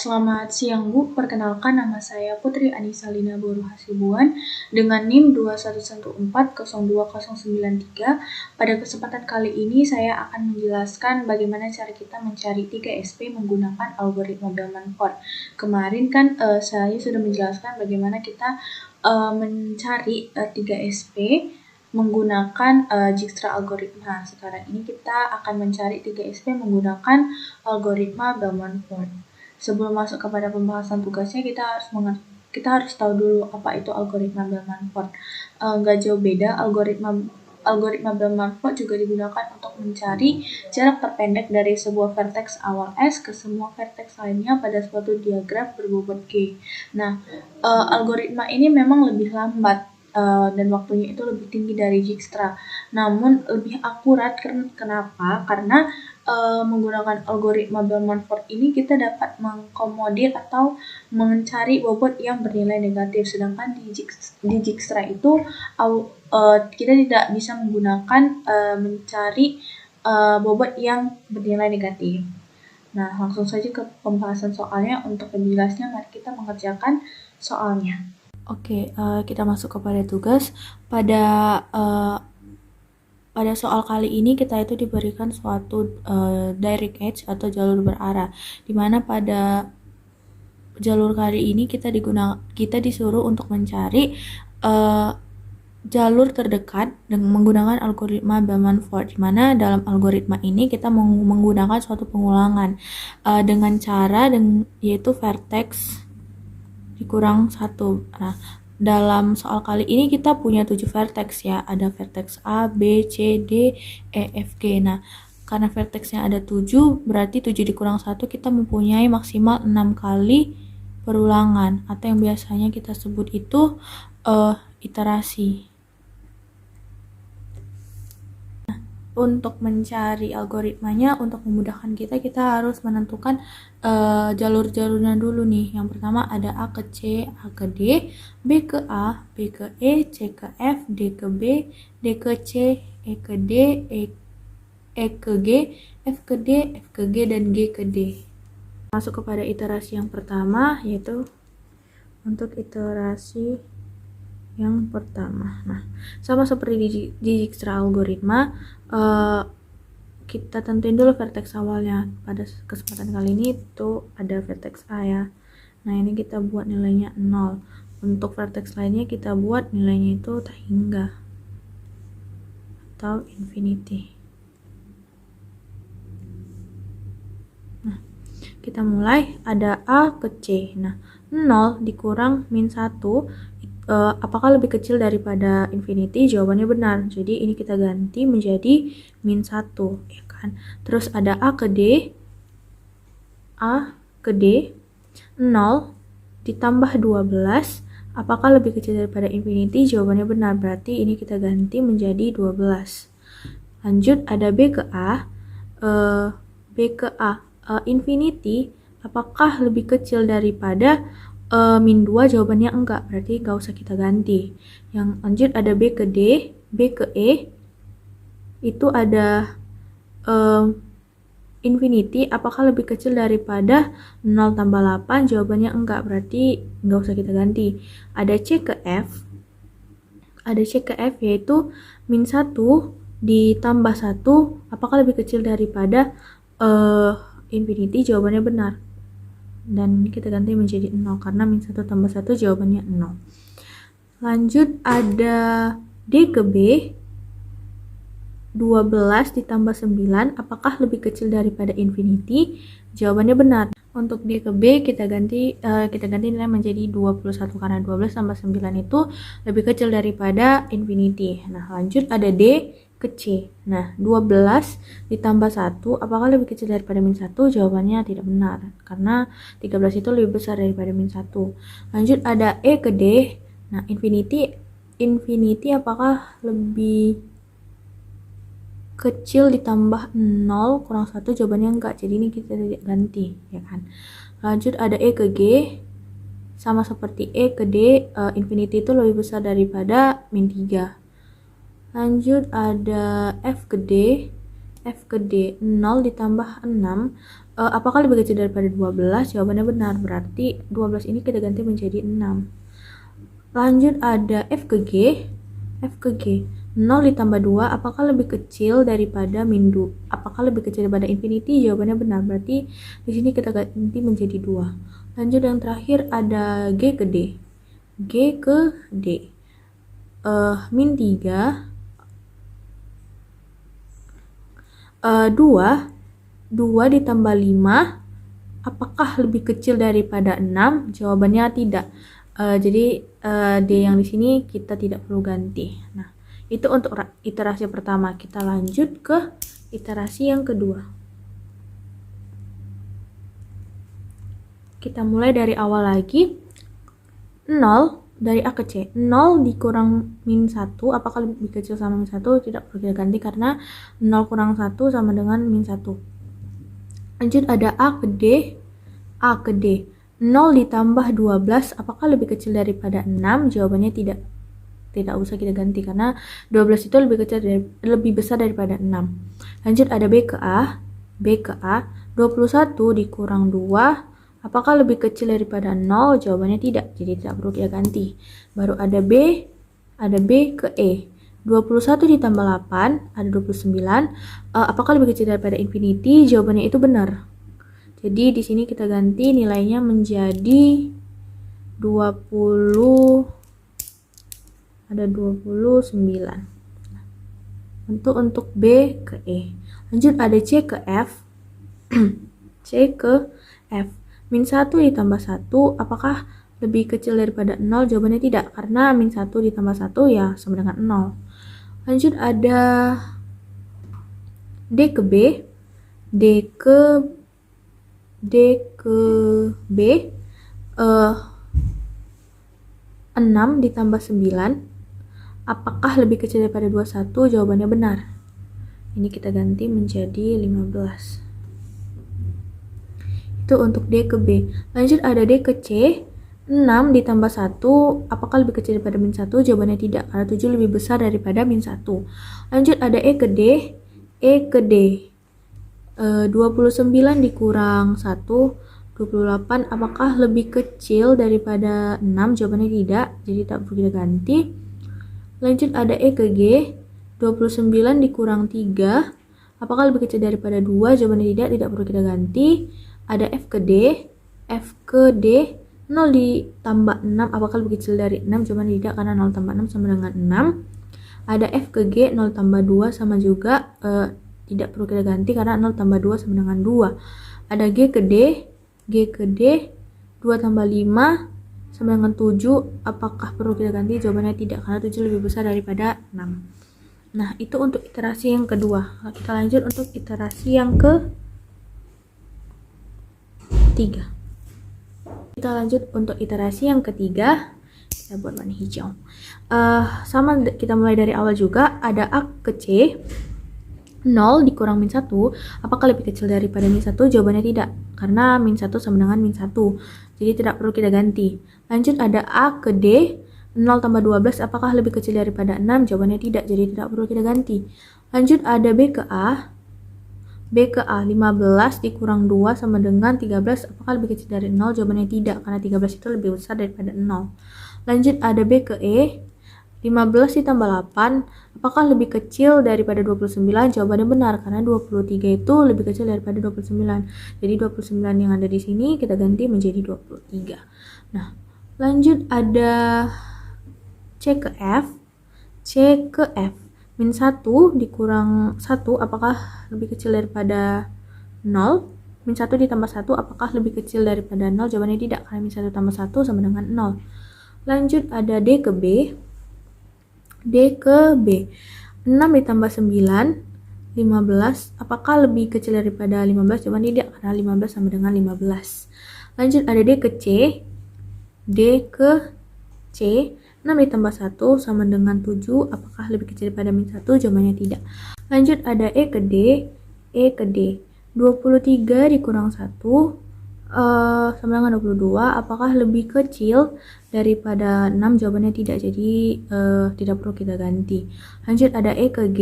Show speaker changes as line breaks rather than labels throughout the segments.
Selamat siang Bu, perkenalkan nama saya Putri Anissa Lina Boru Hasibuan dengan NIM 211402093. Pada kesempatan kali ini saya akan menjelaskan bagaimana cara kita mencari 3SP menggunakan algoritma Bellman-Ford. Kemarin kan saya sudah menjelaskan bagaimana kita mencari 3SP menggunakan Dijkstra algoritma. Sekarang ini kita akan mencari 3SP menggunakan algoritma Bellman-Ford. Sebelum masuk kepada pembahasan tugasnya, kita harus tahu dulu apa itu algoritma Bellman-Ford. Nggak jauh beda, algoritma Bellman-Ford juga digunakan untuk mencari jarak terpendek dari sebuah vertex awal S ke semua vertex lainnya pada suatu diagram berbobot G. Nah, algoritma ini memang lebih lambat dan waktunya itu lebih tinggi dari Dijkstra. Namun lebih akurat kenapa? Karena menggunakan algoritma Bellman-Ford ini kita dapat mengakomodir atau mencari bobot yang bernilai negatif, sedangkan di Dijkstra itu kita tidak bisa menggunakan mencari bobot yang bernilai negatif. Nah, langsung saja ke pembahasan soalnya. Untuk lebih jelasnya, mari kita mengerjakan soalnya.
Oke, kita masuk kepada tugas. Pada soal kali ini kita itu diberikan suatu direct edge atau jalur berarah, di mana pada jalur kali ini kita disuruh untuk mencari jalur terdekat dengan menggunakan algoritma Bellman-Ford, di mana dalam algoritma ini kita menggunakan suatu pengulangan dengan cara yaitu vertex dikurang 1. Nah, dalam soal kali ini kita punya 7 vertex ya. Ada vertex A, B, C, D, E, F, G. Nah, karena vertexnya ada 7, berarti 7 dikurang 1 kita mempunyai maksimal 6 kali perulangan, atau yang biasanya kita sebut itu iterasi. Untuk mencari algoritmanya, untuk memudahkan kita harus menentukan jalur-jalurnya dulu nih. Yang pertama ada A ke C, A ke D, B ke A, B ke E, C ke F, D ke B, D ke C, E ke D, E ke G, F ke D, F ke G, dan G ke D. Masuk kepada iterasi yang pertama, yaitu untuk iterasi yang pertama. Nah, sama seperti di Dijkstra algoritma, kita tentuin dulu vertex awalnya. Pada kesempatan kali ini itu ada vertex A ya. Nah, ini kita buat nilainya 0. Untuk vertex lainnya kita buat nilainya itu tak hingga atau infinity. Nah, kita mulai. Ada A ke C. Nah, 0 dikurang min 1 apakah lebih kecil daripada infinity? Jawabannya benar. Jadi ini kita ganti menjadi min 1, ya kan? Terus ada A ke D. A ke D 0 ditambah 12. Apakah lebih kecil daripada infinity? Jawabannya benar. Berarti ini kita ganti menjadi 12. Lanjut ada B ke A. B ke A infinity. Apakah lebih kecil daripada min 2? Jawabannya enggak, berarti enggak usah kita ganti. Yang lanjut ada B ke D, B ke E, itu ada infinity. Apakah lebih kecil daripada 0 tambah 8? Jawabannya enggak, berarti enggak usah kita ganti. Ada C ke F, yaitu min 1 ditambah 1. Apakah lebih kecil daripada infinity? Jawabannya benar, dan kita ganti menjadi 0 karena min 1 tambah 1 jawabannya 0. Lanjut ada D ke B, 12 ditambah 9. Apakah lebih kecil daripada infinity? Jawabannya benar. Untuk D ke B kita ganti nilai menjadi 21 karena 12 tambah 9 itu lebih kecil daripada infinity. Nah, lanjut ada D ke C. Nah, 12 ditambah 1, apakah lebih kecil daripada min 1? Jawabannya tidak benar, karena 13 itu lebih besar daripada min 1. Lanjut ada E ke D. Nah, infinity apakah lebih kecil ditambah 0 kurang 1? Jawabannya enggak, jadi ini kita tidak ganti, ya kan. Lanjut ada E ke G. Sama seperti E ke D, infinity itu lebih besar daripada min 3. Lanjut ada F ke D. F ke D 0 ditambah 6 apakah lebih kecil daripada 12? Jawabannya benar, berarti 12 ini kita ganti menjadi 6. Lanjut ada F ke G 0 ditambah 2 apakah lebih kecil daripada min 2? Apakah lebih kecil daripada infinity? Jawabannya benar, berarti di sini kita ganti menjadi 2. Lanjut yang terakhir ada G ke D min 3 2 ditambah 5 apakah lebih kecil daripada 6? Jawabannya tidak. Jadi D yang di sini kita tidak perlu ganti. Nah, itu untuk iterasi pertama. Kita lanjut ke iterasi yang kedua. Kita mulai dari awal lagi. 0 dari A ke C. 0 dikurang min 1, apakah lebih kecil sama min 1? Tidak perlu kita ganti karena 0 kurang 1 sama dengan min 1. Lanjut ada A ke D. 0 ditambah 12, apakah lebih kecil daripada 6? Jawabannya tidak. Tidak usah kita ganti karena 12 itu lebih besar daripada 6. Lanjut ada B ke A. 21 dikurang 2, apakah lebih kecil daripada 0? Jawabannya tidak, jadi tidak perlu kita ganti. Baru ada B ke E. 21 ditambah 8, ada 29. Apakah lebih kecil daripada infinity? Jawabannya itu benar. Jadi di sini kita ganti nilainya menjadi 20, ada 29. Untuk B ke E. Lanjut ada C ke F. Min 1 ditambah 1, apakah lebih kecil daripada 0? Jawabannya tidak, karena min 1 ditambah 1 ya sama dengan 0. Lanjut ada D ke B. 6 ditambah 9, apakah lebih kecil daripada 21? Jawabannya benar. Ini kita ganti menjadi 15. Itu untuk D ke B. Lanjut ada D ke C. 6 ditambah 1, apakah lebih kecil daripada min 1? Jawabannya tidak, karena 7 lebih besar daripada min 1. Lanjut ada E ke D. 29 dikurang 1, 28, apakah lebih kecil daripada 6? Jawabannya tidak, jadi tak perlu kita ganti. Lanjut ada E ke G. 29 dikurang 3, apakah lebih kecil daripada 2? Jawabannya tidak perlu kita ganti. Ada F ke D. 0 ditambah 6, apakah lebih kecil dari 6? Jawabannya tidak, karena 0 tambah 6 sama dengan 6. Ada F ke G. 0 tambah 2 sama juga, tidak perlu kita ganti karena 0 tambah 2 sama dengan 2. Ada G ke D. 2 tambah 5 sama dengan 7, apakah perlu kita ganti? Jawabannya tidak, karena 7 lebih besar daripada 6. Nah, itu untuk iterasi yang kedua. Kita lanjut untuk iterasi yang ketiga. Kita lanjut untuk iterasi yang ketiga. Kita buat warna hijau. Sama kita mulai dari awal juga. Ada A ke C. 0 dikurang min 1, apakah lebih kecil daripada min 1? Jawabannya tidak, karena min 1 sama dengan min 1, jadi tidak perlu kita ganti. Lanjut ada A ke D. 0 tambah 12, apakah lebih kecil daripada 6? Jawabannya tidak, jadi tidak perlu kita ganti. Lanjut ada B ke A. 15 dikurang 2 sama dengan 13, apakah lebih kecil dari 0? Jawabannya tidak, karena 13 itu lebih besar daripada 0. Lanjut ada B ke E. 15 ditambah 8, apakah lebih kecil daripada 29? Jawabannya benar, karena 23 itu lebih kecil daripada 29. Jadi 29 yang ada di sini kita ganti menjadi 23. Nah, lanjut ada C ke F. Min 1 dikurang 1, apakah lebih kecil daripada 0? Min 1 ditambah 1, apakah lebih kecil daripada 0? Jawabannya tidak, karena min 1 tambah 1 sama dengan 0. Lanjut ada D ke B. 6 ditambah 9, 15, apakah lebih kecil daripada 15? Jawabannya tidak, karena 15 sama dengan 15. Lanjut ada D ke C. 6 ditambah 1 sama dengan 7, apakah lebih kecil daripada min 1? Jawabannya tidak. Lanjut ada E ke D. 23 dikurang 1, sama dengan 22. Apakah lebih kecil daripada 6? Jawabannya tidak, jadi tidak perlu kita ganti. Lanjut, ada E ke G,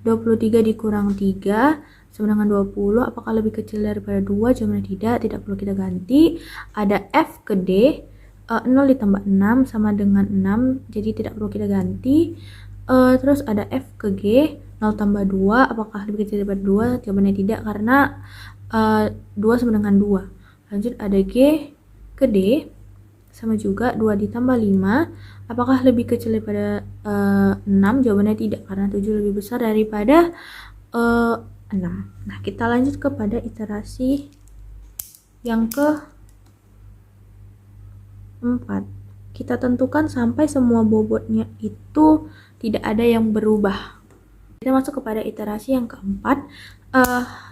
23 dikurang 3 sama dengan 20. Apakah lebih kecil daripada 2? Jawabannya tidak perlu kita ganti. Ada F ke D, 0 ditambah 6 sama dengan 6, jadi tidak perlu kita ganti. Terus ada F ke G, 0 tambah 2, apakah lebih kecil daripada 2? Jawabannya tidak, karena 2 sama dengan 2. Lanjut, ada G ke D, sama juga 2 ditambah 5, apakah lebih kecil daripada 6? Jawabannya tidak, karena 7 lebih besar daripada 6. Nah, kita lanjut kepada iterasi yang ke-4. Kita tentukan sampai semua bobotnya itu tidak ada yang berubah. Kita masuk kepada iterasi yang keempat.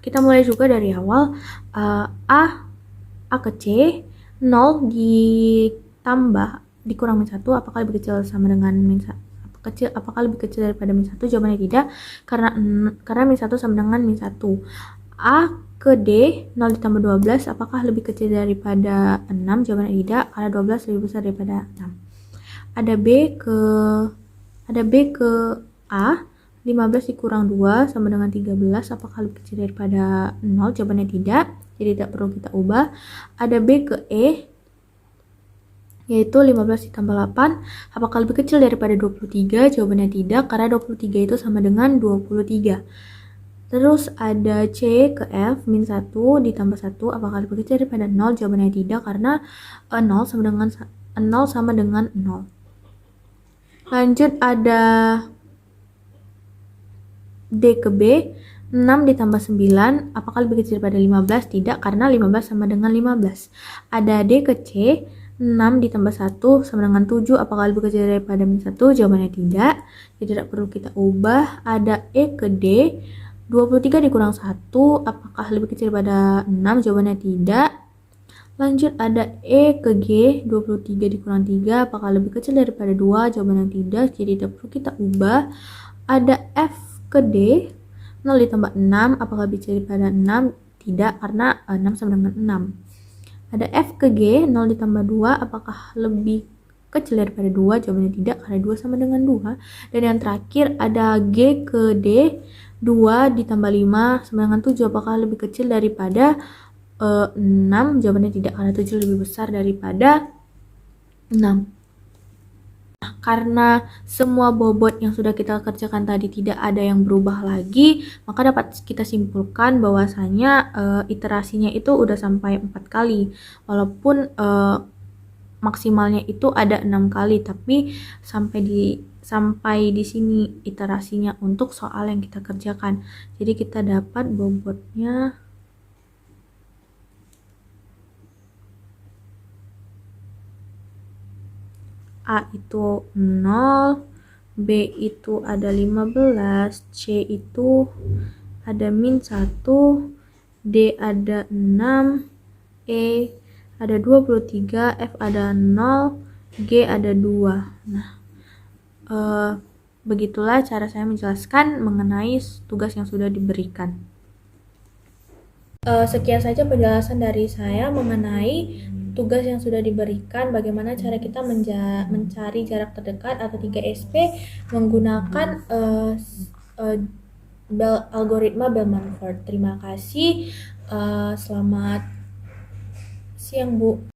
Kita mulai juga dari awal. A ke C, 0 ditambah dikurang min 1, apakah lebih kecil sama dengan min 1? Apakah lebih kecil daripada min 1? Jawabannya tidak, karena min 1 sama dengan min 1. A ke D, 0 ditambah 12, apakah lebih kecil daripada 6? Jawabannya tidak, karena 12 lebih besar daripada 6. Ada B ke A, 15 dikurang 2 sama dengan 13, apakah lebih kecil daripada 0? Jawabannya tidak, jadi tidak perlu kita ubah. Ada B ke E, yaitu 15 ditambah 8, apakah lebih kecil daripada 23? Jawabannya tidak, karena 23 itu sama dengan 23. Terus ada C ke F, min 1 ditambah 1, apakah lebih kecil daripada 0? Jawabannya tidak, karena 0 sama dengan 0. Lanjut, ada D ke B, 6 ditambah 9, apakah lebih kecil daripada 15? Tidak, karena 15 sama dengan 15. Ada D ke C, 6 ditambah 1 sama dengan 7, apakah lebih kecil daripada min 1? Jawabannya tidak, jadi tidak perlu kita ubah. Ada E ke D, 23 dikurang 1, apakah lebih kecil daripada 6? Jawabannya tidak. Lanjut, ada E ke G, 23 dikurang 3, apakah lebih kecil daripada 2? Jawabannya tidak, jadi tidak perlu kita ubah. Ada F ke D, 0 ditambah 6, apakah lebih kecil daripada 6? Tidak, karena 6 sama dengan 6. Ada F ke G, 0 ditambah 2, apakah lebih kecil daripada 2? Jawabannya tidak, karena 2 sama dengan 2. Dan yang terakhir ada G ke D, 2 ditambah 5 sama dengan 7, apakah lebih kecil daripada 6? Jawabannya tidak, karena 7 lebih besar daripada 6. Karena semua bobot yang sudah kita kerjakan tadi tidak ada yang berubah lagi, maka dapat kita simpulkan bahwasanya iterasinya itu udah sampai 4 kali. Walaupun maksimalnya itu ada 6 kali, tapi sampai di sini iterasinya untuk soal yang kita kerjakan. Jadi kita dapat bobotnya A itu 0, B itu ada 15, C itu ada min 1, D ada 6, E ada 23, F ada 0, G ada 2. Nah, begitulah cara saya menjelaskan mengenai tugas yang sudah diberikan. Sekian saja penjelasan dari saya mengenai tugas yang sudah diberikan, bagaimana cara kita mencari jarak terdekat atau 3SP menggunakan algoritma Bell-Mumford. Terima kasih. Selamat siang, Bu.